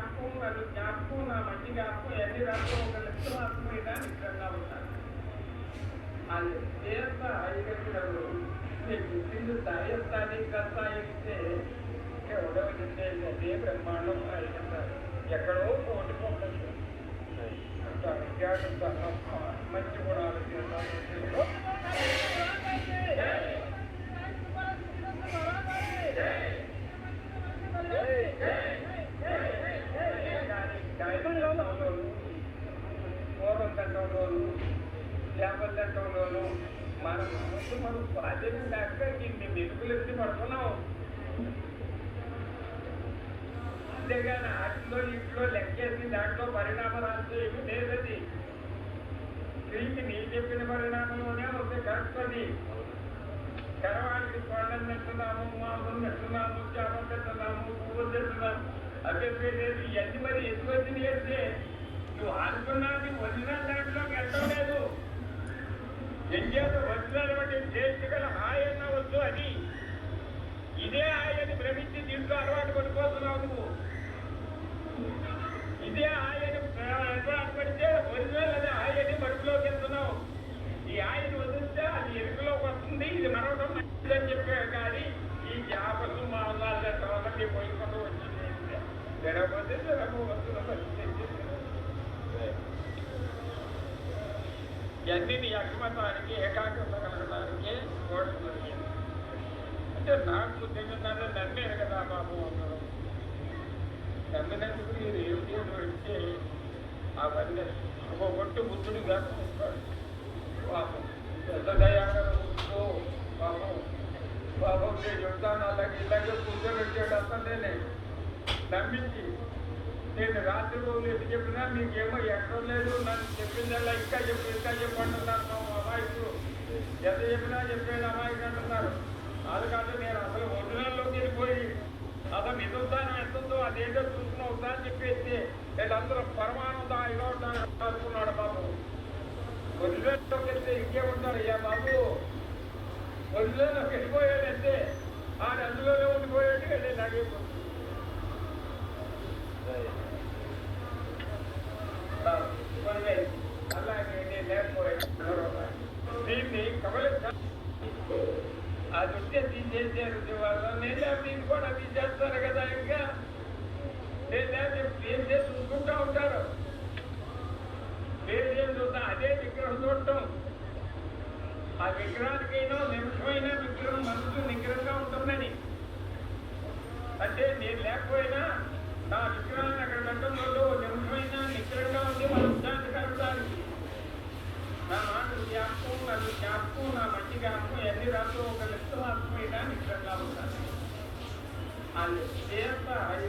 జ్ఞాపకం నన్ను జ్ఞాపకం నా మంచి జ్ఞాపకం ఎన్ని రాత్రం ఒక లక్ష మాత్రమే నిజంగా ఉంటాను అది చేస్తా ఐదు నీకు తిండి స్థాయిస్తాని కస్తాయిస్తే ఎవడో అదే బ్రహ్మాండం అయిపోతారు ఎక్కడో పోటీ పోతుంది మంచి గుణాలు పూర్వం తండ్రంలోను చేపల తండ్రంలోను మనం బాధ్యత లేక ఇన్ని మెరుగులు ఎత్తి పడుతున్నాం అంతేగాని ఆటిలో ఇంట్లో లెక్కేసి దాంట్లో పరిణామాలు ఏమి లేదది స్త్రీకి నీ చెప్పిన పరిణామంలోనే వస్తే కరెక్ట్ అది కరవాడికి కొండలు నెట్టున్నాము మాంసం నెట్టున్నాము చేపలు తెస్తున్నాము పువ్వులు తెస్తున్నాము అభ్యర్థి ఇవన్నీ మరి ఎందుకు వచ్చింది అంటే నువ్వు అనుకున్నది ఒరిజినల్ దాంట్లోకి వెళ్ళడం లేదు ఎంజేత ఒరిజినల్ బట్టి టేస్ట్ గల హాయ్ అన్న వద్దు అది ఇదే హాయ్ అని భ్రమించి దీంట్లో అలవాటు పడిపోతున్నావు నువ్వు ఇదే హాయ్ అని అలవాటు పడితే ఒరిజినల్ అదే హాయ్ అని మడుపులోకి వెళ్తున్నావు ఈ హాయిని వదిలితే అది ఎరుకలోకి వస్తుంది ఇది మరొకటి మంచిదని చెప్పే కానీ ఈ చేపలు మాంసాలు వల్ల పోయిపోతూ వచ్చింది జరగకపోతే జరగబోతున్న ఇవన్నీ నీ అక్షమతానికి ఏకాగ్రత కలగడానికి కోరుతున్నది అంటే నాకు తెలియదని నమ్మారు కదా బాబు అన్నారు నమ్మినందుకు మీరు ఏమిటి అంటే అవన్నీ ఒక కొట్టు బుద్ధుడు కాక ఉంటాడు పాపం పెద్ద దయాగో పాపం పాపం నేను చెప్తాను అలాగే ఇలాగే కూర్చోబెట్టాడు అతనే నమ్మించి నేను రాత్రి రోజులు ఎటు చెప్పినా మీకేమో ఎక్కడ లేదు నన్ను చెప్పిందల్లా ఇంకా చెప్పంటున్నారు మా అమాయకులు ఎంత చెప్పినా చెప్పేది అమాయకులు అంటున్నారు అది కాదు నేను అసలు ఒరిజినల్లోకి వెళ్ళిపోయి అసలు నిజానం ఎంతుందో అదేదో చూసుకుని అవుతా అని చెప్పేసి వీళ్ళందరూ పరమానంద ఇలా ఉంటాను అనుకున్నాడు బాబు ఒరిజినల్లోకి వెళ్తే ఇంకేముంటారు అయ్యా బాబు ఒరిజినల్లోకి వెళ్ళిపోయాడంటే ఆడు అందులోనే ఉండిపోయాడు వెళ్ళి నాగేపోతుంది అలాగే నేను లేకపోయాను దీన్ని కవలించాలి అది ఉంటే తీసేసారు వాళ్ళు లేదా మీరు కూడా తీసేస్తారు కదా ఇంకా లేదా ఏం చేసి చూసుకుంటూ ఉంటారు వేరేం చూద్దాం అదే విగ్రహం చూడటం ఆ విగ్రహానికైనా నిమిషమైనా విగ్రహం మనసు నిగ్రహంగా ఉంటుందని అంటే నేను లేకపోయినా నా విగ్రహాన్ని అక్కడ పెట్టడం వల్ల నిమిషమైనా నిగ్రహంగా ఉంది మన ఉద్దాన్ని కలగడానికి నా మాట జ్ఞాపకం నన్ను జ్ఞాపకం నా మంచి జ్ఞాపకం ఎన్ని రాత్రులు ఒక లక్ష మాత్రమైనా నిగ్రహంగా ఉంటాను అది చేస్తా ఐదు